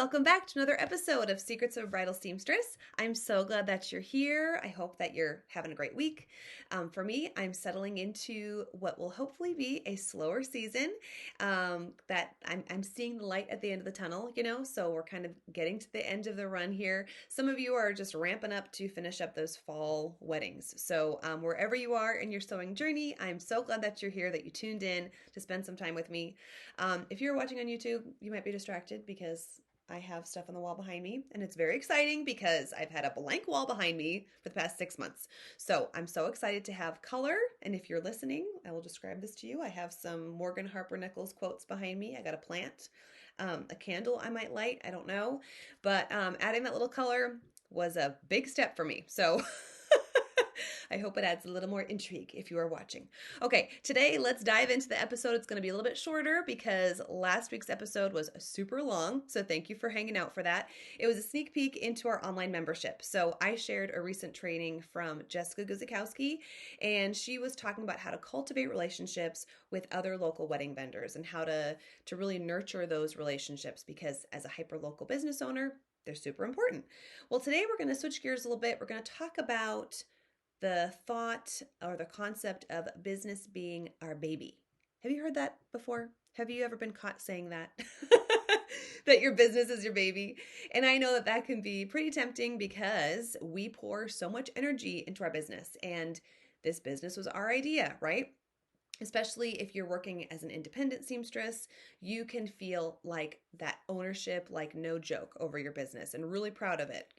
welcome back to another episode of Secrets of a Bridal Seamstress. I'm so glad that you're here. I hope that you're having a great week. For me, I'm settling into what will hopefully be a slower season. That I'm seeing the light at the end of the tunnel, so we're kind of getting to the end of the run here. Some of you are just ramping up to finish up those fall weddings. So wherever you are in your sewing journey, I'm so glad that you're here, that you tuned in to spend some time with me. If you're watching on YouTube, you might be distracted because I have stuff on the wall behind me, and it's very exciting because I've had a blank wall behind me for the past 6 months. So I'm so excited to have color, and if you're listening, I will describe this to you. I have some Morgan Harper Nichols quotes behind me. I got a plant, a candle I might light, I don't know, but adding that little color was a big step for me. So I hope it adds a little more intrigue if you are watching. Okay, today let's dive into the episode. It's going to be a little bit shorter because last week's episode was super long, so thank you for hanging out for that. It was a sneak peek into our online membership. So I shared a recent training from Jessica Guzikowski, and she was talking about how to cultivate relationships with other local wedding vendors and how to really nurture those relationships, because as a hyper-local business owner, they're super important. Well, today we're going to switch gears a little bit. We're going to talk about the thought or the concept of business being our baby. Have you heard that before? Have you ever been caught saying that? That your business is your baby? And I know that that can be pretty tempting because we pour so much energy into our business, and this business was our idea, right? Especially if you're working as an independent seamstress, you can feel like that ownership, like no joke, over your business and really proud of it,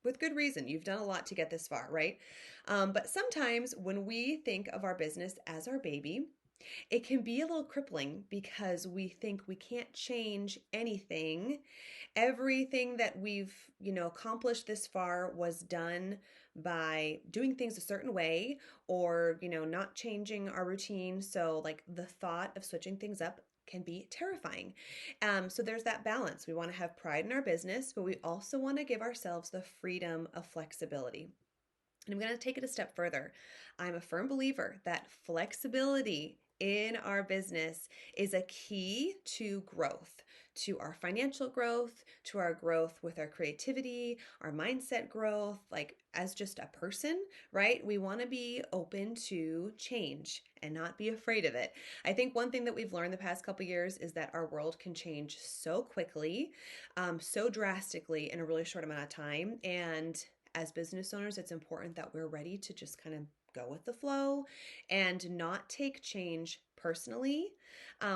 with good reason. You've done a lot to get this far, right? But sometimes when we think of our business as our baby, it can be a little crippling because we think we can't change anything. Everything that we've, accomplished this far was done by doing things a certain way, or, not changing our routine. So like the thought of switching things up can be terrifying. So there's that balance. We want to have pride in our business, but we also want to give ourselves the freedom of flexibility. And I'm going to take it a step further. I'm a firm believer that flexibility in our business is a key to growth, to our financial growth, to our growth with our creativity, our mindset growth, like as just a person, right? We want to be open to change and not be afraid of it. I think one thing that we've learned the past couple years is that our world can change so quickly, so drastically in a really short amount of time. And as business owners, it's important that we're ready to just kind of go with the flow and not take change personally.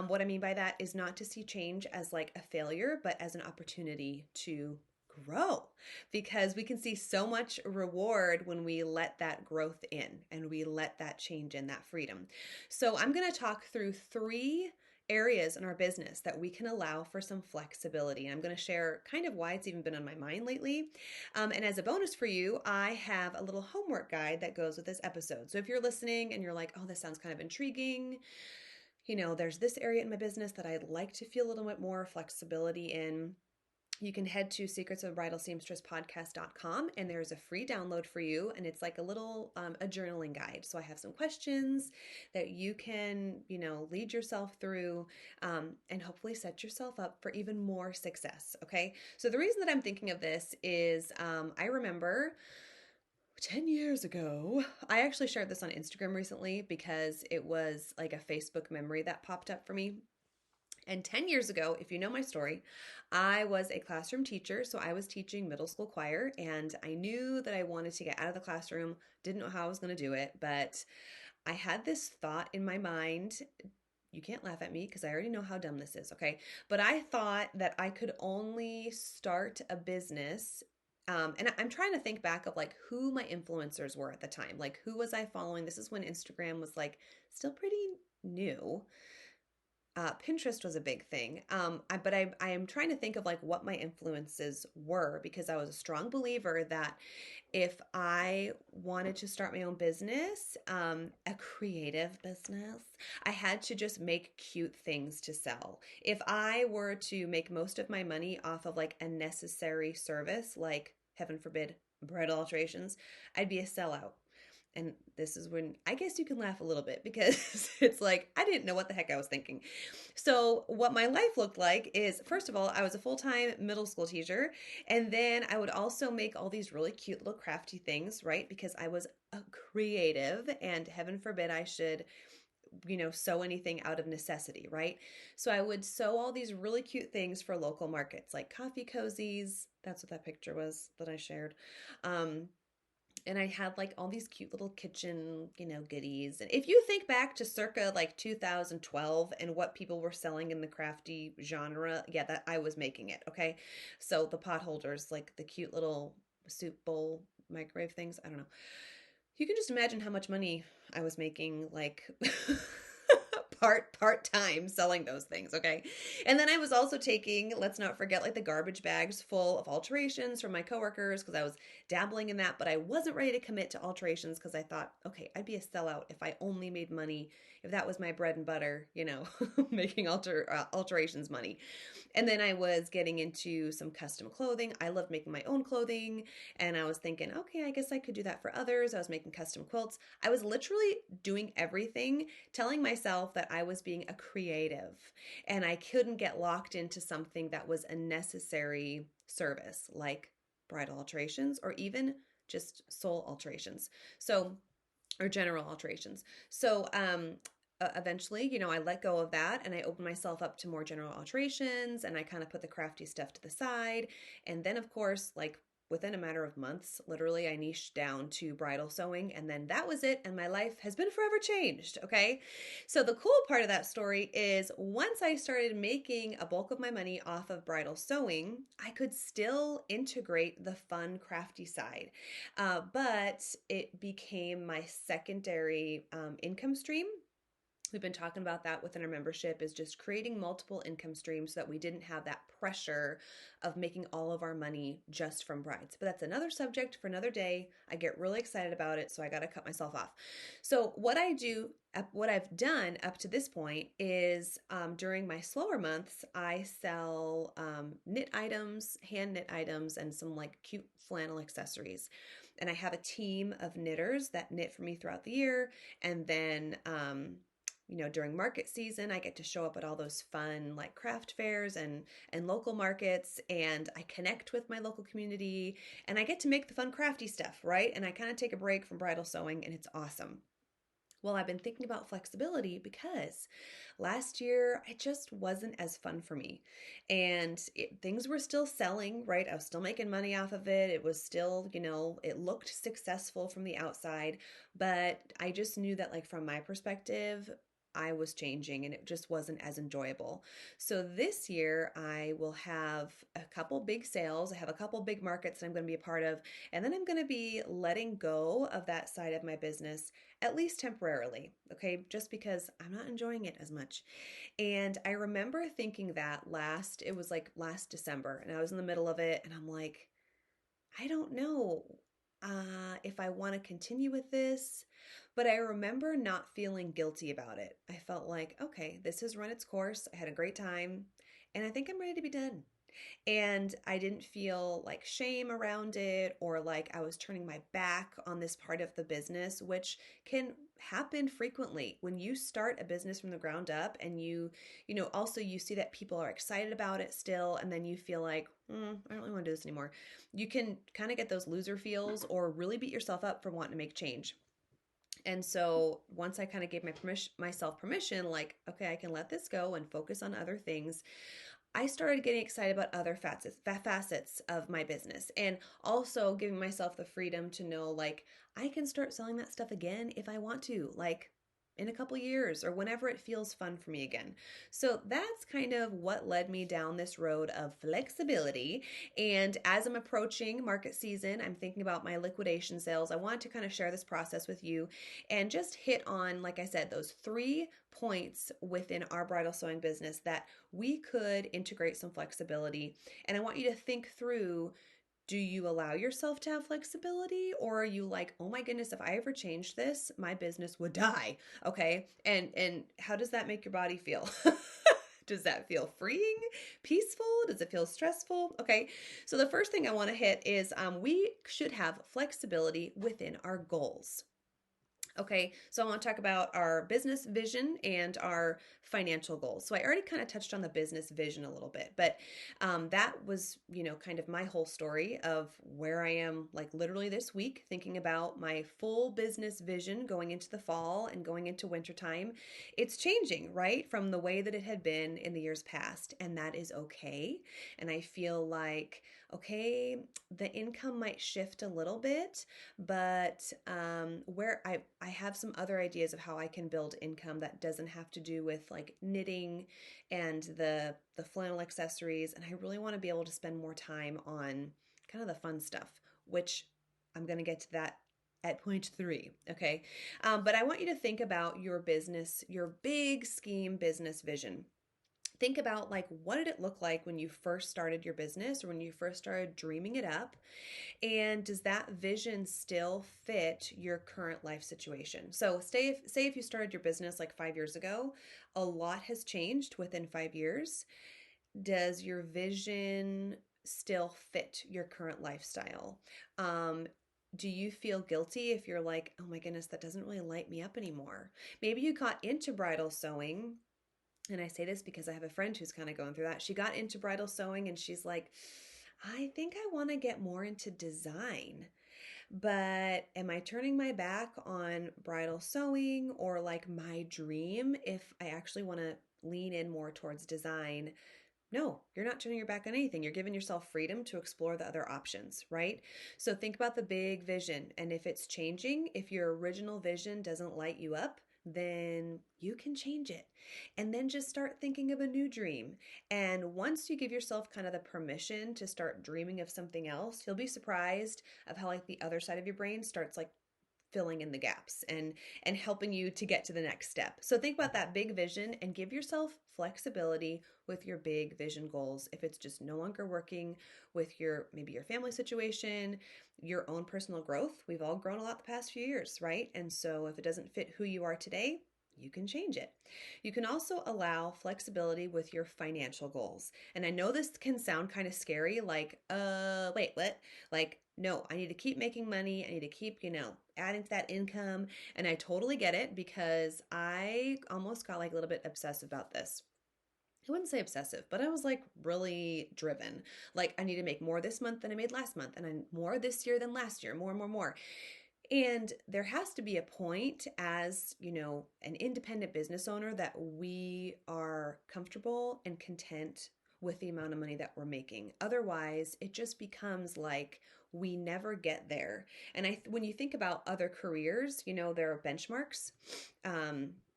What I mean by that is not to see change as like a failure, but as an opportunity to grow, because we can see so much reward when we let that growth in and we let that change in, that freedom. So I'm going to talk through 3 areas in our business that we can allow for some flexibility. And I'm going to share kind of why it's even been on my mind lately. And as a bonus for you, I have a little homework guide that goes with this episode. So if you're listening and you're like, oh, this sounds kind of intriguing, there's this area in my business that I'd like to feel a little bit more flexibility in, you can head to secretsofbridalseamstresspodcast.com, and there's a free download for you, and it's like a little a journaling guide. So I have some questions that you can lead yourself through, and hopefully set yourself up for even more success. Okay, so the reason that I'm thinking of this is I remember 10 years ago, I actually shared this on Instagram recently because it was like a Facebook memory that popped up for me. And 10 years ago, if you know my story, I was a classroom teacher. So I was teaching middle school choir, and I knew that I wanted to get out of the classroom. Didn't know how I was going to do it, but I had this thought in my mind. You can't laugh at me because I already know how dumb this is, okay? But I thought that I could only start a business. And I'm trying to think back of like who my influencers were at the time. Like, who was I following? This is when Instagram was like still pretty new. Pinterest was a big thing. But I am trying to think of like what my influences were, because I was a strong believer that if I wanted to start my own business, a creative business, I had to just make cute things to sell. If I were to make most of my money off of like a necessary service, like heaven forbid, bridal alterations, I'd be a sellout. And this is when I guess you can laugh a little bit because it's like, I didn't know what the heck I was thinking. So, what my life looked like is first of all, I was a full time middle school teacher. And then I would also make all these really cute little crafty things, right? Because I was a creative and heaven forbid I should sew anything out of necessity, right? So I would sew all these really cute things for local markets, like coffee cozies. That's what that picture was that I shared. Um, and I had like all these cute little kitchen, goodies. And if you think back to circa like 2012 and what people were selling in the crafty genre, yeah, that I was making it. Okay. So the pot holders, like the cute little soup bowl microwave things, I don't know. You can just imagine how much money I was making, like part time selling those things, okay? And then I was also taking, let's not forget, like the garbage bags full of alterations from my coworkers because I was dabbling in that, but I wasn't ready to commit to alterations because I thought, okay, I'd be a sellout if I only made money, if that was my bread and butter, making alterations money. And then I was getting into some custom clothing. I loved making my own clothing. And I was thinking, okay, I guess I could do that for others. I was making custom quilts. I was literally doing everything, telling myself that I was being a creative and I couldn't get locked into something that was a necessary service like bridal alterations or even just soul alterations. So, or general alterations. So, eventually, I let go of that and I opened myself up to more general alterations and I kind of put the crafty stuff to the side. And then, of course, like within a matter of months, literally, I niched down to bridal sewing. And then that was it. And my life has been forever changed. Okay. So, the cool part of that story is once I started making a bulk of my money off of bridal sewing, I could still integrate the fun, crafty side. But it became my secondary income stream. We've been talking about that within our membership is just creating multiple income streams so that we didn't have that pressure of making all of our money just from brides. But that's another subject for another day. I get really excited about it, so I got to cut myself off. So what I've done up to this point is during my slower months, I sell knit items, hand knit items, and some like cute flannel accessories. And I have a team of knitters that knit for me throughout the year. And then during market season, I get to show up at all those fun like craft fairs and local markets, and I connect with my local community, and I get to make the fun crafty stuff, right? And I kind of take a break from bridal sewing, and it's awesome. Well, I've been thinking about flexibility because last year it just wasn't as fun for me. And things were still selling, right? I was still making money off of it. It was still, it looked successful from the outside. But I just knew that, like, from my perspective, I was changing and it just wasn't as enjoyable. So this year I will have a couple big sales. I have a couple big markets that I'm going to be a part of. And then I'm going to be letting go of that side of my business at least temporarily, okay? Just because I'm not enjoying it as much. And I remember thinking that it was like last December, and I was in the middle of it, and I'm like, I don't know if I want to continue with this, but I remember not feeling guilty about it. I felt like, okay, this has run its course. I had a great time, and I think I'm ready to be done. And I didn't feel like shame around it or like I was turning my back on this part of the business, which can happen frequently when you start a business from the ground up and also you see that people are excited about it still. And then you feel like, I don't really want to do this anymore. You can kind of get those loser feels or really beat yourself up for wanting to make change. And so once I kind of gave myself permission, like, okay, I can let this go and focus on other things, I started getting excited about other facets of my business and also giving myself the freedom to know, like, I can start selling that stuff again if I want to, like in a couple years or whenever it feels fun for me again. So that's kind of what led me down this road of flexibility. And as I'm approaching market season, I'm thinking about my liquidation sales. I wanted to kind of share this process with you and just hit on, like I said, those 3 points within our bridal sewing business that we could integrate some flexibility. And I want you to think through, do you allow yourself to have flexibility, or are you like, oh my goodness, if I ever change this, my business would die? Okay. And how does that make your body feel? Does that feel freeing, peaceful? Does it feel stressful? Okay. So the first thing I want to hit is we should have flexibility within our goals. Okay, so I want to talk about our business vision and our financial goals. So I already kind of touched on the business vision a little bit, but that was, kind of my whole story of where I am, like literally this week, thinking about my full business vision going into the fall and going into wintertime. It's changing, right, from the way that it had been in the years past, and that is okay. And I feel like, okay, the income might shift a little bit, but where I have some other ideas of how I can build income that doesn't have to do with like knitting and the flannel accessories, and I really want to be able to spend more time on kind of the fun stuff, which I'm going to get to that at point three. Okay, but I want you to think about your business, your big scheme business vision. Think about like, what did it look like when you first started your business or when you first started dreaming it up, and does that vision still fit your current life situation? So, say if you started your business like 5 years ago, a lot has changed within 5 years. Does your vision still fit your current lifestyle? Um, do you feel guilty if you're like, oh my goodness, that doesn't really light me up anymore? Maybe you got into bridal sewing, and I say this because I have a friend who's kind of going through that. She got into bridal sewing and she's like, I think I want to get more into design, but am I turning my back on bridal sewing or like my dream if I actually want to lean in more towards design? No, you're not turning your back on anything. You're giving yourself freedom to explore the other options, right? So think about the big vision. And if it's changing, if your original vision doesn't light you up, then you can change it. And then just start thinking of a new dream. And once you give yourself kind of the permission to start dreaming of something else, you'll be surprised of how like the other side of your brain starts like filling in the gaps and helping you to get to the next step. So think about that big vision and give yourself flexibility with your big vision goals. If it's just no longer working with your maybe your family situation, your own personal growth. We've all grown a lot the past few years, right? And so if it doesn't fit who you are today, you can change it. You can also allow flexibility with your financial goals. And I know this can sound kind of scary, like, wait, what? Like, no, I need to keep making money. I need to keep, adding to that income. And I totally get it because I almost got like a little bit obsessive about this. I wouldn't say obsessive, but I was like really driven. Like, I need to make more this month than I made last month, and I'm more this year than last year, more, more, more. And there has to be a point as, an independent business owner that we are comfortable and content with the amount of money that we're making. Otherwise, it just becomes like we never get there. And when you think about other careers, there are benchmarks.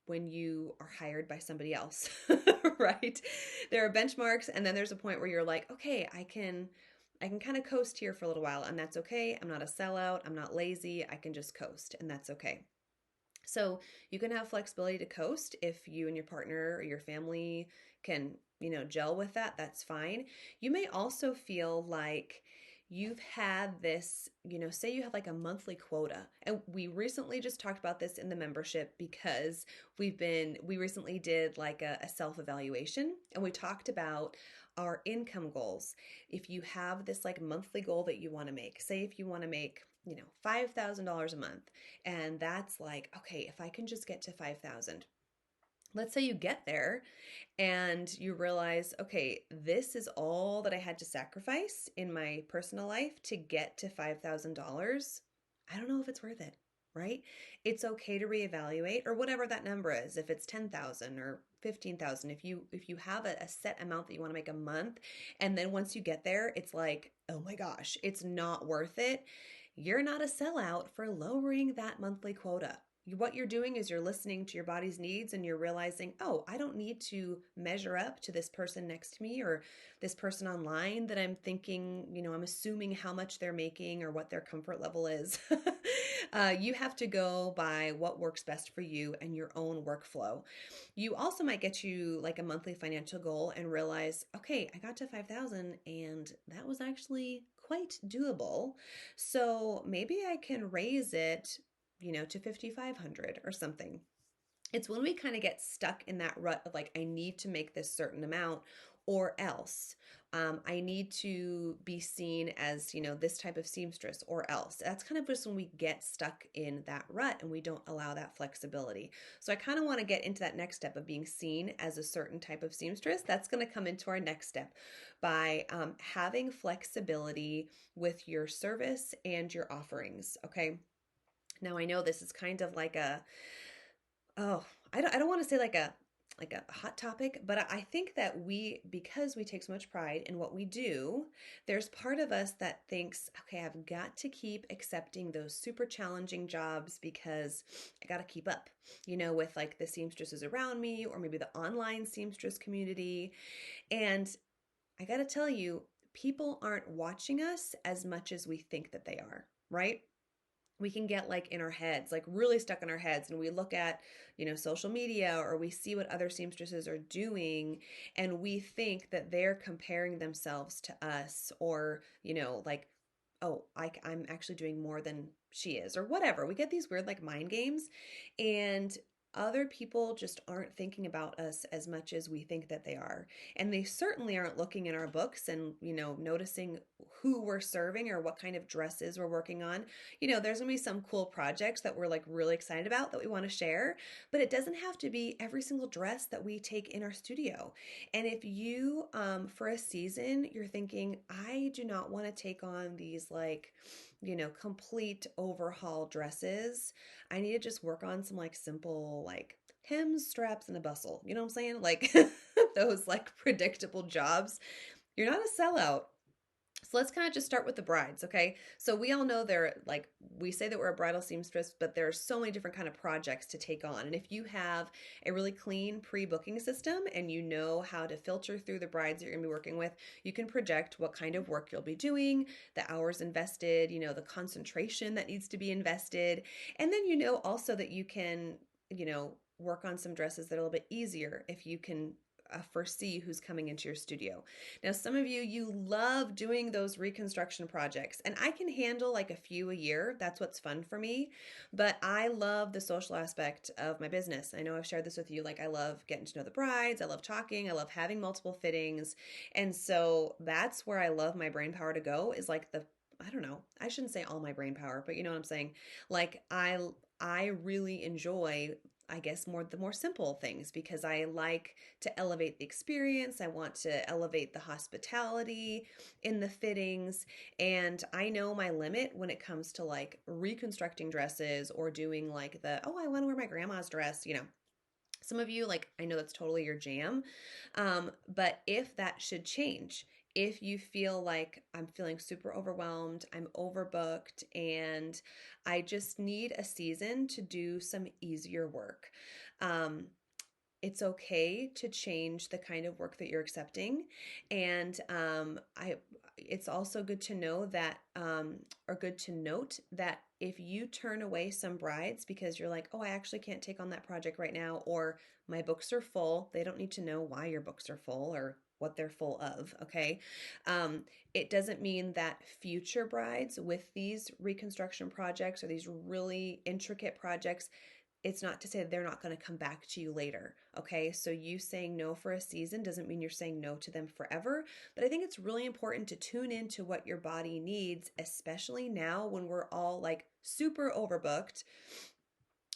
When you are hired by somebody else, right? There are benchmarks, and then there's a point where you're like, okay, I can kind of coast here for a little while, and that's okay. I'm not a sellout. I'm not lazy. I can just coast, and that's okay. So you can have flexibility to coast if you and your partner or your family can, gel with that. That's fine. You may also feel like you've had this, say you have like a monthly quota. And we recently just talked about this in the membership because we recently did like a self-evaluation, and we talked about our income goals. If you have this like monthly goal that you want to make, say if you want to make, $5,000 a month, and that's like, okay, if I can just get to 5,000. Let's say you get there and you realize, okay, this is all that I had to sacrifice in my personal life to get to $5,000. I don't know if it's worth it, right? It's okay to reevaluate, or whatever that number is. If it's 10,000 or 15,000, if you have a set amount that you want to make a month, and then once you get there, it's like, oh my gosh, it's not worth it. You're not a sellout for lowering that monthly quota. What you're doing is you're listening to your body's needs, and you're realizing, oh, I don't need to measure up to this person next to me or this person online that I'm thinking, I'm assuming how much they're making or what their comfort level is. You have to go by what works best for you and your own workflow. You also might get you like a monthly financial goal and realize, okay, I got to 5,000 and that was actually quite doable. So maybe I can raise it, to 5,500 or something. It's when we kind of get stuck in that rut of like, I need to make this certain amount, or else. I need to be seen as, this type of seamstress or else. That's kind of just when we get stuck in that rut and we don't allow that flexibility. So I kind of want to get into that next step of being seen as a certain type of seamstress. That's going to come into our next step by having flexibility with your service and your offerings. Okay. Now I know this is kind of like oh, I don't want to say like a hot topic, but I think that because we take so much pride in what we do, there's part of us that thinks, okay, I've got to keep accepting those super challenging jobs because I got to keep up, with like the seamstresses around me or maybe the online seamstress community. And I got to tell you, people aren't watching us as much as we think that they are, right? We can get like in our heads, like really stuck in our heads, and we look at, social media, or we see what other seamstresses are doing, and we think that they're comparing themselves to us, or, like, oh, I'm actually doing more than she is, or whatever. We get these weird like mind games, and other people just aren't thinking about us as much as we think that they are. And they certainly aren't looking in our books and, noticing who we're serving or what kind of dresses we're working on. There's gonna be some cool projects that we're like really excited about that we want to share, but it doesn't have to be every single dress that we take in our studio. And if you, for a season, you're thinking, I do not want to take on these like, complete overhaul dresses. I need to just work on some like simple like hems, straps, and a bustle. You know what I'm saying? Like those like predictable jobs. You're not a sellout. So let's kind of just start with the brides, okay? So we all know we say that we're a bridal seamstress, but there are so many different kind of projects to take on. And if you have a really clean pre-booking system and you know how to filter through the brides that you're gonna be working with, you can project what kind of work you'll be doing, the hours invested, the concentration that needs to be invested. And then also that you can, work on some dresses that are a little bit easier if you can foresee who's coming into your studio. Now, some of you love doing those reconstruction projects, and I can handle like a few a year. That's what's fun for me. But I love the social aspect of my business. I know I've shared this with you. Like, I love getting to know the brides, I love talking, I love having multiple fittings. And so that's where I love my brain power to go, is like I don't know, I shouldn't say all my brain power, but you know what I'm saying? Like, I really enjoy, I guess, the more simple things, because I like to elevate the experience. I want to elevate the hospitality in the fittings. And I know my limit when it comes to like reconstructing dresses or doing like oh, I want to wear my grandma's dress. Some of you, like, I know that's totally your jam. But if that should change, if you feel like I'm feeling super overwhelmed, I'm overbooked, and I just need a season to do some easier work, um, it's okay to change the kind of work that you're accepting. And it's also good to know that, or good to note that if you turn away some brides because you're like, oh, I actually can't take on that project right now, or my books are full, they don't need to know why your books are full or what they're full of. Okay. It doesn't mean that future brides with these reconstruction projects or these really intricate projects, it's not to say they're not going to come back to you later. Okay. So you saying no for a season doesn't mean you're saying no to them forever. But I think it's really important to tune into what your body needs, especially now when we're all like super overbooked.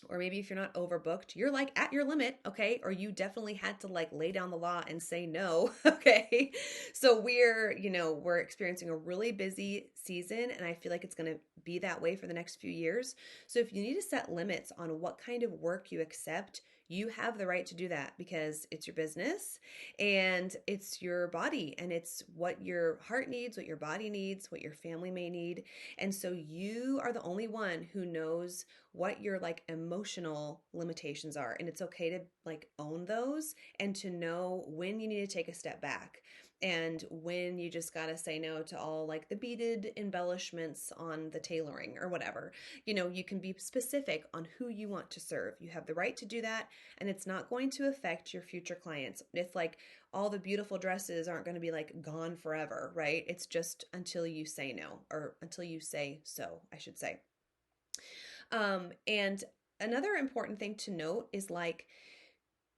Or maybe if you're not overbooked, you're like at your limit, okay? Or you definitely had to like lay down the law and say no, okay? So we're experiencing a really busy season, and I feel like it's going to be that way for the next few years. So if you need to set limits on what kind of work you accept, you have the right to do that, because it's your business and it's your body, and it's what your heart needs, what your body needs, what your family may need. And so you are the only one who knows what your like emotional limitations are, and it's okay to like own those, and to know when you need to take a step back and when you just got to say no to all like the beaded embellishments on the tailoring or whatever. You can be specific on who you want to serve. You have the right to do that, and it's not going to affect your future clients. It's like all the beautiful dresses aren't going to be like gone forever, right? It's just until you say no, or until you say so, I should say. And another important thing to note is like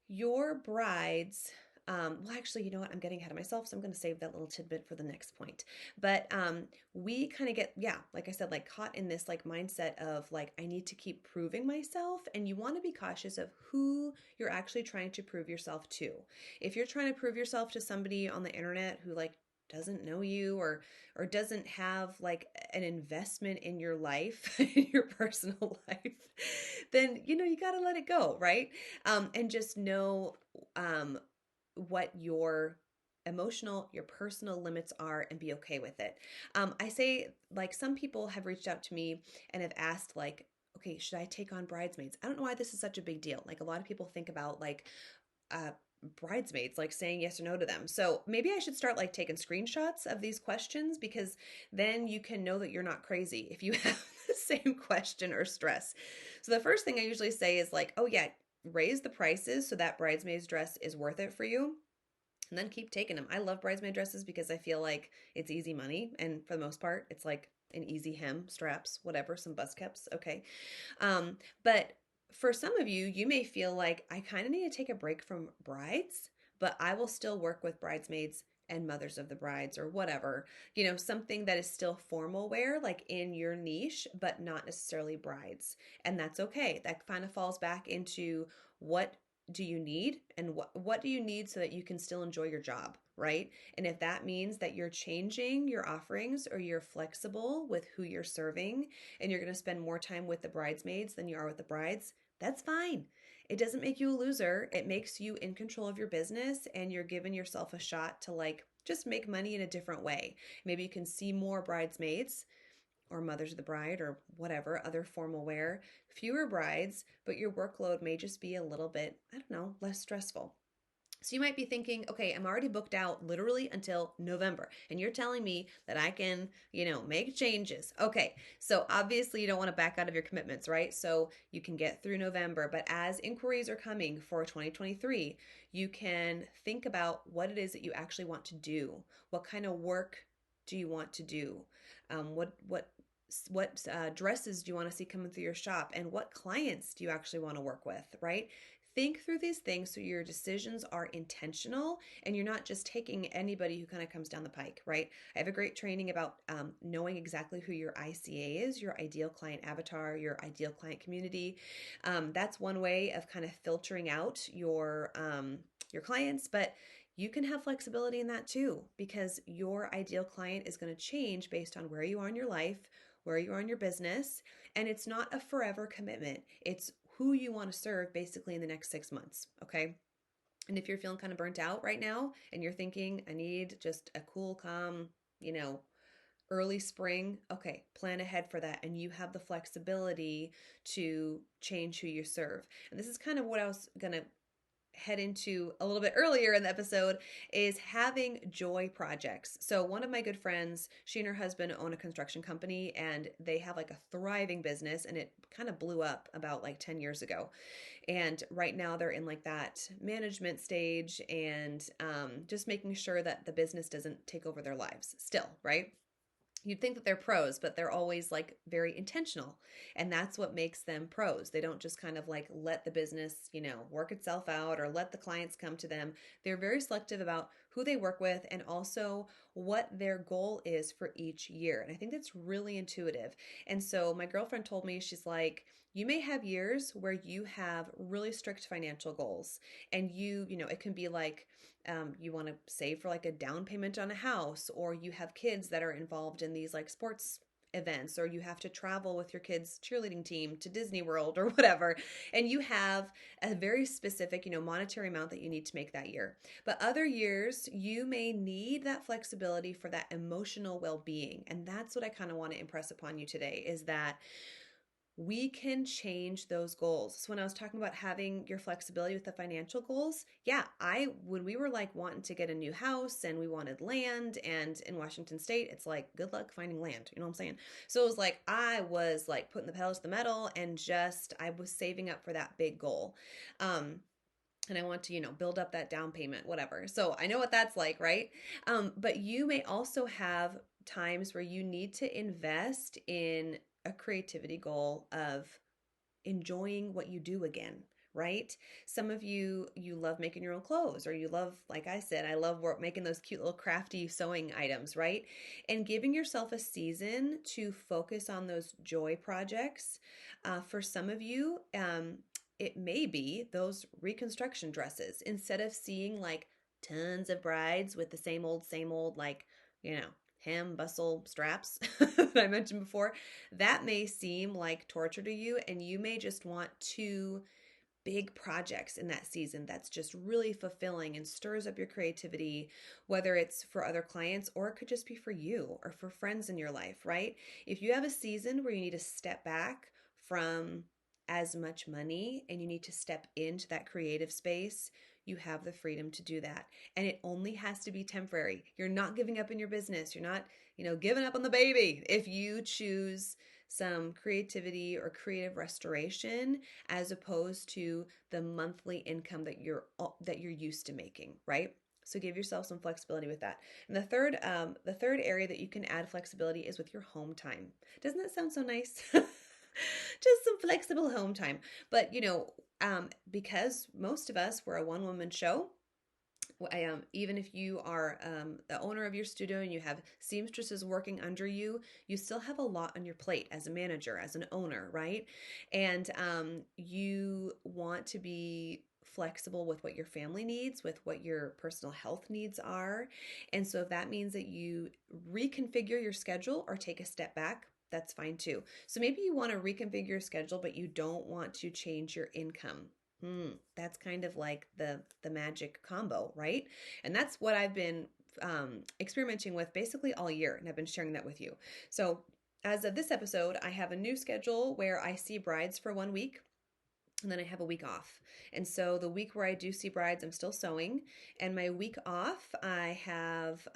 your brides, well, actually, you know what? I'm getting ahead of myself, so I'm going to save that little tidbit for the next point. But we kind of get, yeah, like I said, like caught in this like mindset of like, I need to keep proving myself. And you want to be cautious of who you're actually trying to prove yourself to. If you're trying to prove yourself to somebody on the internet who like doesn't know you or doesn't have like an investment in your life, in your personal life, then you got to let it go, right? And just know um what your emotional, your personal limits are and be okay with it. I say, like, some people have reached out to me and have asked, like, okay, should I take on bridesmaids? I don't know why this is such a big deal. Like, a lot of people think about, like, uh, bridesmaids, like saying yes or no to them. So maybe I should start like taking screenshots of these questions because then you can know that you're not crazy if you have the same question or stress. So the first thing I usually say is like, oh yeah, raise the prices so that bridesmaid's dress is worth it for you, and then keep taking them. I love bridesmaid dresses because I feel like it's easy money, and for the most part, it's like an easy hem, straps, whatever, some bust caps, okay. But for some of you, you may feel like I kind of need to take a break from brides, but I will still work with bridesmaids and mothers of the brides or whatever, something that is still formal wear, like in your niche, but not necessarily brides. And that's okay. That kind of falls back into what do you need and what do you need so that you can still enjoy your job, right? And if that means that you're changing your offerings or you're flexible with who you're serving and you're going to spend more time with the bridesmaids than you are with the brides, that's fine. It doesn't make you a loser. It makes you in control of your business and you're giving yourself a shot to like just make money in a different way. Maybe you can see more bridesmaids or mothers of the bride or whatever other formal wear, fewer brides, but your workload may just be a little bit, I don't know, less stressful. So you might be thinking, okay, I'm already booked out literally until November, and you're telling me that I can, make changes. Okay, so obviously you don't want to back out of your commitments, right? So you can get through November, but as inquiries are coming for 2023, you can think about what it is that you actually want to do. What kind of work do you want to do? What dresses do you want to see coming through your shop, and what clients do you actually want to work with, right? Think through these things so your decisions are intentional and you're not just taking anybody who kind of comes down the pike, right? I have a great training about knowing exactly who your ICA is, your ideal client avatar, your ideal client community. That's one way of kind of filtering out your clients, but you can have flexibility in that too, because your ideal client is going to change based on where you are in your life, where you are in your business, and it's not a forever commitment. It's who you want to serve basically in the next 6 months, okay? And if you're feeling kind of burnt out right now and you're thinking, I need just a cool, calm, early spring, okay, plan ahead for that. And you have the flexibility to change who you serve. And this is kind of what I was going to head into a little bit earlier in the episode is having joy projects. So one of my good friends, she and her husband own a construction company and they have like a thriving business, and it kind of blew up about like 10 years ago. And right now they're in like that management stage and just making sure that the business doesn't take over their lives still, right? You'd think that they're pros, but they're always like very intentional. And that's what makes them pros. They don't just kind of like let the business, work itself out or let the clients come to them. They're very selective about who they work with and also what their goal is for each year. And I think that's really intuitive. And so my girlfriend told me, she's like, you may have years where you have really strict financial goals and it can be like, you want to save for like a down payment on a house, or you have kids that are involved in these like sports events, or you have to travel with your kids' cheerleading team to Disney World or whatever, and you have a very specific, monetary amount that you need to make that year. But other years, you may need that flexibility for that emotional well-being, and that's what I kind of want to impress upon you today is that we can change those goals. So when I was talking about having your flexibility with the financial goals, yeah, when we were like wanting to get a new house and we wanted land, and in Washington State, it's like good luck finding land, you know what I'm saying? So it was like I was like putting the pedal to the metal and just I was saving up for that big goal. And I want to, build up that down payment, whatever. So I know what that's like, right? But you may also have times where you need to invest in a creativity goal of enjoying what you do again, right? Some of you love making your own clothes, or you love, like I said, I love making those cute little crafty sewing items, right? And giving yourself a season to focus on those joy projects. For some of you, it may be those reconstruction dresses. Instead of seeing like tons of brides with the same old, like, hem, bustle, straps that I mentioned before, that may seem like torture to you, and you may just want to big projects in that season that's just really fulfilling and stirs up your creativity, whether it's for other clients or it could just be for you or for friends in your life, right? If you have a season where you need to step back from as much money and you need to step into that creative space, you have the freedom to do that. And it only has to be temporary. You're not giving up in your business. You're not, giving up on the baby. If you choose some creativity or creative restoration as opposed to the monthly income that you're used to making, right? So give yourself some flexibility with that. And the third area that you can add flexibility is with your home time. Doesn't that sound so nice? Just some flexible home time. But because most of us, we're a one-woman show, even if you are the owner of your studio and you have seamstresses working under you, you still have a lot on your plate as a manager, as an owner, right? And you want to be flexible with what your family needs, with what your personal health needs are. And so if that means that you reconfigure your schedule or take a step back, that's fine too. So maybe you want to reconfigure your schedule, but you don't want to change your income. That's kind of like the magic combo, right? And that's what I've been experimenting with basically all year, and I've been sharing that with you. So as of this episode, I have a new schedule where I see brides for 1 week. And then I have a week off. And so the week where I do see brides, I'm still sewing. And my week off, I have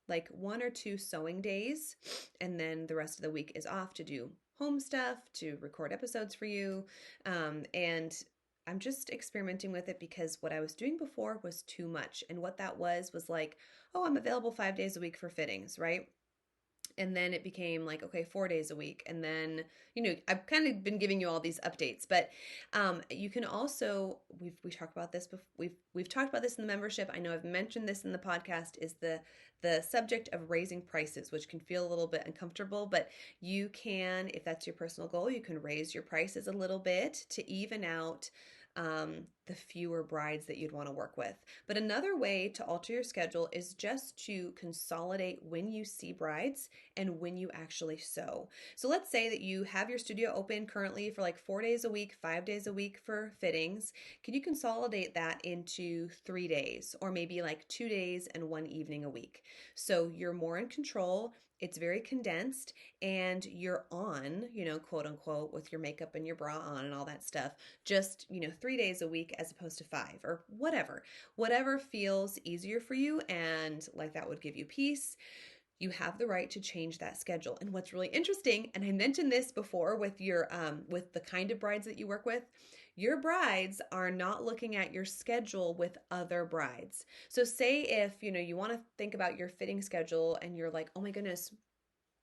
like 1 or 2 sewing days. And then the rest of the week is off to do home stuff, to record episodes for you. And I'm just experimenting with it because what I was doing before was too much. And what that was like, oh, I'm available 5 days a week for fittings, right? And then it became like, okay, 4 days a week. And then, I've kind of been giving you all these updates, but you can also, we talked about this before, we've talked about this in the membership. I know I've mentioned this in the podcast, is the subject of raising prices, which can feel a little bit uncomfortable, but you can, if that's your personal goal, you can raise your prices a little bit to even out the fewer brides that you'd want to work with. But another way to alter your schedule is just to consolidate when you see brides and when you actually sew. So let's say that you have your studio open currently for like 4 days a week, 5 days a week for fittings. Can you consolidate that into 3 days, or maybe like 2 days and 1 evening a week? So you're more in control. It's very condensed, and you're on, quote unquote, with your makeup and your bra on and all that stuff, just, 3 days a week as opposed to 5, or whatever feels easier for you. And like that would give you peace. You have the right to change that schedule. And what's really interesting, and I mentioned this before with your with the kind of brides that you work with, your brides are not looking at your schedule with other brides. So say if, you want to think about your fitting schedule and you're like, oh my goodness,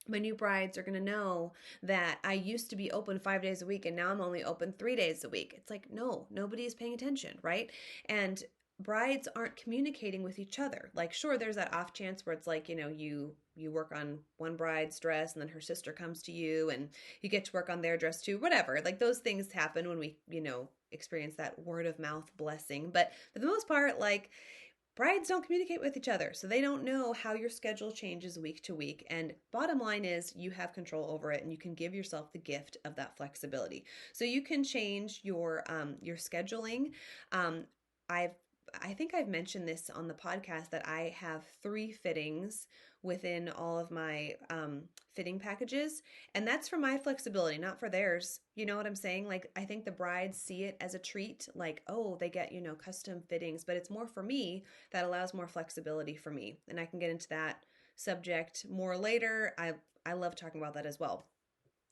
my new brides are going to know that I used to be open 5 days a week and now I'm only open 3 days a week. It's like, no, nobody is paying attention, right? And brides aren't communicating with each other. Like, sure, there's that off chance where it's like, you work on one bride's dress and then her sister comes to you and you get to work on their dress too, whatever. Like, those things happen when we, experience that word of mouth blessing. But for the most part, like, brides don't communicate with each other, so they don't know how your schedule changes week to week. And bottom line is, you have control over it, and you can give yourself the gift of that flexibility. So you can change your scheduling. I think I've mentioned this on the podcast that I have 3 fittings within all of my fitting packages, and that's for my flexibility, not for theirs. You know what I'm saying? Like, I think the brides see it as a treat, like, oh, they get, custom fittings, but it's more for me, that allows more flexibility for me. And I can get into that subject more later. I love talking about that as well.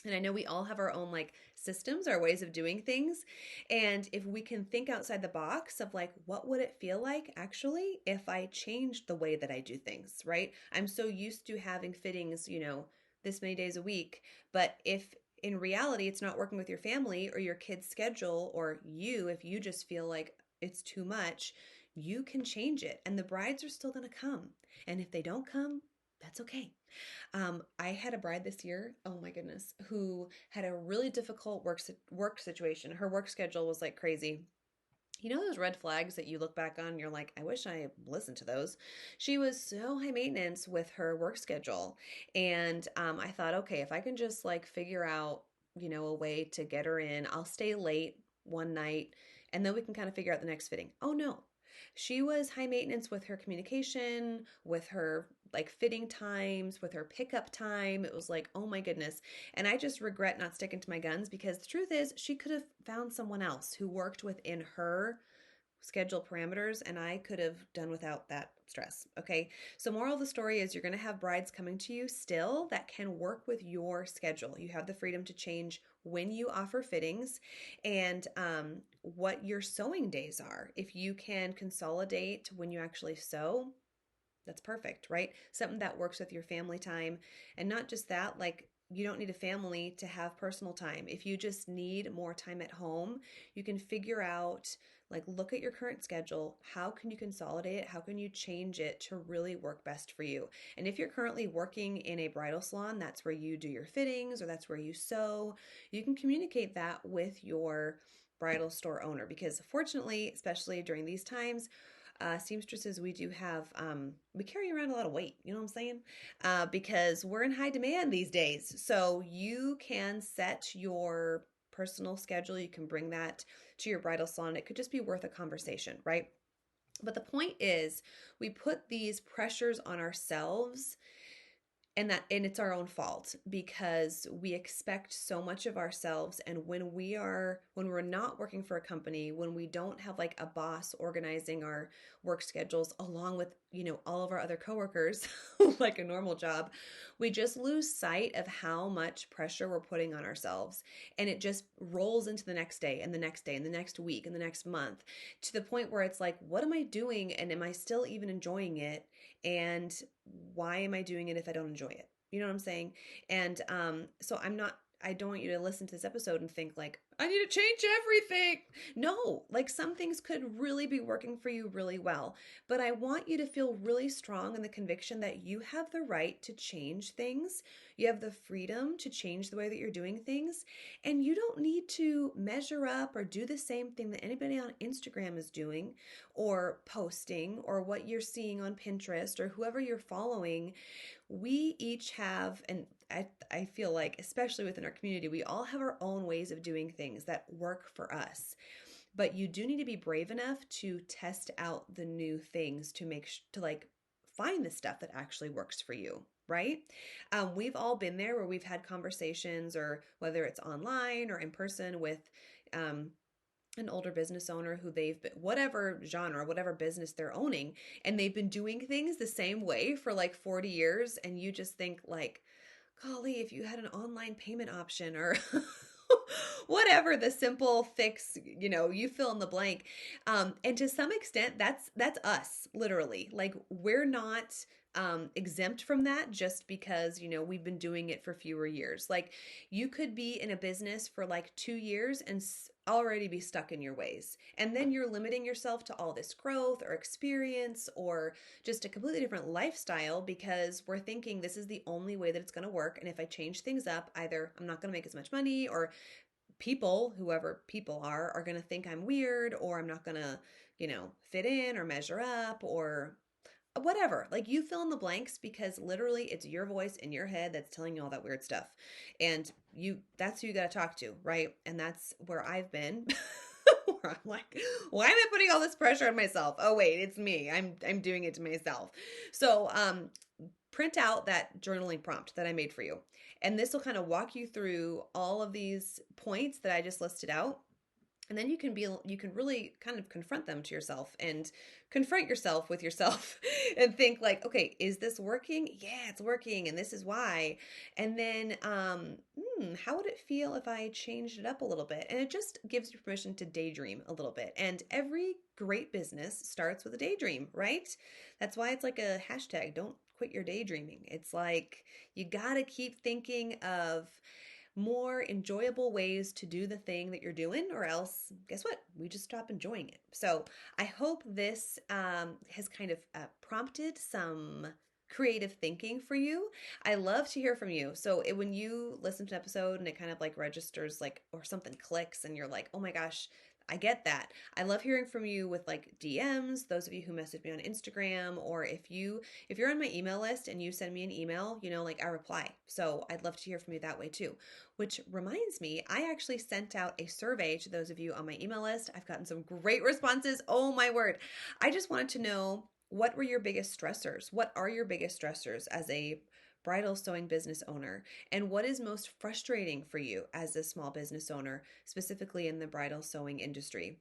And I know we all have our own like systems, our ways of doing things. And if we can think outside the box of like, what would it feel like actually if I changed the way that I do things, right? I'm so used to having fittings, this many days a week. But if in reality, it's not working with your family or your kid's schedule, or you, if you just feel like it's too much, you can change it. And the brides are still going to come. And if they don't come, that's okay. I had a bride this year, oh my goodness, who had a really difficult work situation. Her work schedule was like crazy. You know those red flags that you look back on and you're like, I wish I listened to those. She was so high maintenance with her work schedule. And I thought, okay, if I can just like figure out, a way to get her in, I'll stay late one night and then we can kind of figure out the next fitting. Oh no. She was high maintenance with her communication, with her like fitting times, with her pickup time. It was like, oh my goodness. And I just regret not sticking to my guns because the truth is, she could have found someone else who worked within her schedule parameters and I could have done without that stress. Okay. So, moral of the story is you're going to have brides coming to you still that can work with your schedule. You have the freedom to change when you offer fittings and what your sewing days are. If you can consolidate when you actually sew, that's perfect, right? Something that works with your family time. And not just that, like you don't need a family to have personal time. If you just need more time at home, you can figure out, like, look at your current schedule. How can you consolidate it? How can you change it to really work best for you? And if you're currently working in a bridal salon, that's where you do your fittings or that's where you sew, you can communicate that with your bridal store owner because fortunately, especially during these times, seamstresses, we do have, we carry around a lot of weight, you know what I'm saying? Because we're in high demand these days. So you can set your personal schedule, you can bring that to your bridal salon. It could just be worth a conversation, right? But the point is, we put these pressures on ourselves and it's our own fault because we expect so much of ourselves, and when we're not working for a company, when we don't have like a boss organizing our work schedules along with all of our other coworkers like a normal job, we just lose sight of how much pressure we're putting on ourselves, and it just rolls into the next day and the next day and the next week and the next month to the point where it's like, what am I doing and am I still even enjoying it? And why am I doing it if I don't enjoy it? You know what I'm saying? And so I don't want you to listen to this episode and think like, I need to change everything. No, like some things could really be working for you really well. But I want you to feel really strong in the conviction that you have the right to change things. You have the freedom to change the way that you're doing things. And you don't need to measure up or do the same thing that anybody on Instagram is doing or posting or what you're seeing on Pinterest or whoever you're following. We each have, and I feel like, especially within our community, we all have our own ways of doing things that work for us. But you do need to be brave enough to test out the new things to to like find the stuff that actually works for you, right? We've all been there where we've had conversations, or whether it's online or in person, with an older business owner who they've been, whatever genre, whatever business they're owning, and they've been doing things the same way for like 40 years. And you just think like, golly, if you had an online payment option or whatever the simple fix, you fill in the blank. And to some extent, that's us, literally. Like we're not exempt from that just because, we've been doing it for fewer years. Like you could be in a business for like 2 years and already be stuck in your ways. And then you're limiting yourself to all this growth or experience or just a completely different lifestyle because we're thinking this is the only way that it's going to work. And if I change things up, either I'm not going to make as much money, or people, whoever people are going to think I'm weird, or I'm not going to, fit in or measure up or whatever. Like you fill in the blanks because literally it's your voice in your head that's telling you all that weird stuff. And that's who you got to talk to, right? And that's where I've been. Where I'm like, why am I putting all this pressure on myself? Oh wait, it's me. I'm doing it to myself. So print out that journaling prompt that I made for you. And this will kind of walk you through all of these points that I just listed out. And then you can really kind of confront them to yourself and confront yourself with yourself and think like, okay, is this working? Yeah, it's working. And this is why. And then, how would it feel if I changed it up a little bit? And it just gives you permission to daydream a little bit. And every great business starts with a daydream, right? That's why it's like a hashtag, don't quit your daydreaming. It's like, you got to keep thinking of more enjoyable ways to do the thing that you're doing, or else, guess what? We just stop enjoying it. So I hope this has kind of prompted some creative thinking for you. I love to hear from you. So when you listen to an episode and it kind of like registers, like, or something clicks and you're like, oh my gosh, I get that. I love hearing from you with like DMs, those of you who message me on Instagram, or if you're on my email list and you send me an email, like I reply. So I'd love to hear from you that way too. Which reminds me, I actually sent out a survey to those of you on my email list. I've gotten some great responses. Oh my word. I just wanted to know, what were your biggest stressors? What are your biggest stressors as a bridal sewing business owner? And what is most frustrating for you as a small business owner, specifically in the bridal sewing industry?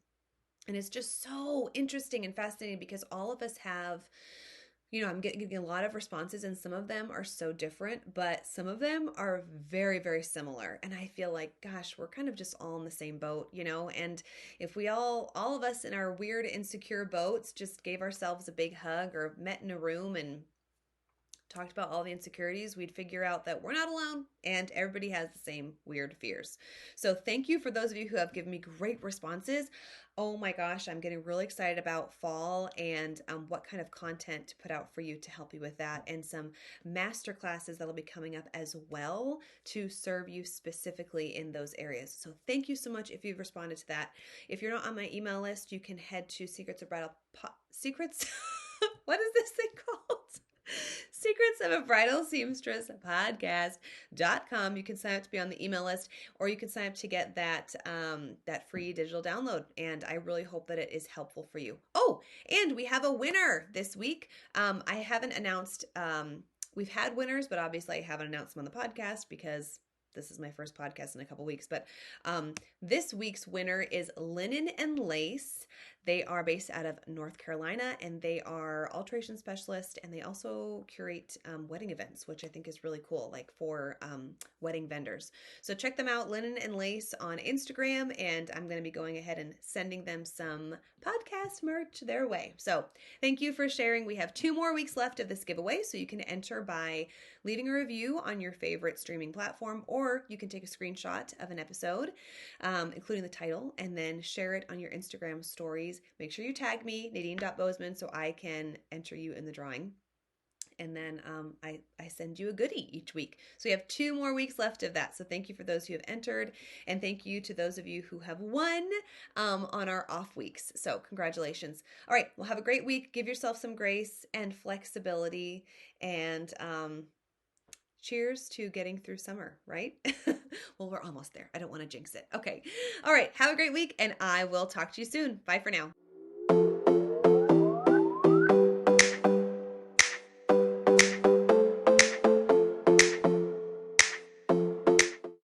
And it's just so interesting and fascinating because all of us have, I'm getting a lot of responses, and some of them are so different, but some of them are very, very similar. And I feel like, gosh, we're kind of just all in the same boat, and if we all of us in our weird, insecure boats just gave ourselves a big hug or met in a room and talked about all the insecurities, we'd figure out that we're not alone and everybody has the same weird fears. So thank you for those of you who have given me great responses. Oh my gosh, I'm getting really excited about fall and what kind of content to put out for you to help you with that, and some master classes that'll be coming up as well to serve you specifically in those areas. So thank you so much if you've responded to that. If you're not on my email list, you can head to Secrets of Bridal Secrets. What is this thing called? Secrets of a Bridal Seamstress podcast.com. You can sign up to be on the email list, or you can sign up to get that free digital download. And I really hope that it is helpful for you. Oh, and we have a winner this week. I haven't announced, we've had winners, but obviously I haven't announced them on the podcast because this is my first podcast in a couple weeks. But this week's winner is Linen and Lace. They are based out of North Carolina, and they are alteration specialists, and they also curate wedding events, which I think is really cool, like for wedding vendors. So check them out, Linen and Lace, on Instagram, and I'm going to be going ahead and sending them some podcast merch their way. So thank you for sharing. We have 2 more weeks left of this giveaway, so you can enter by leaving a review on your favorite streaming platform, or you can take a screenshot of an episode, including the title, and then share it on your Instagram stories. Make sure you tag me, Nadine.Bozeman, so I can enter you in the drawing. And then I send you a goodie each week. So we have 2 more weeks left of that. So thank you for those who have entered, and thank you to those of you who have won on our off weeks. So congratulations. All right, well, have a great week. Give yourself some grace and flexibility, and cheers to getting through summer, right? Well, we're almost there. I don't want to jinx it. Okay. All right. Have a great week, and I will talk to you soon. Bye for now.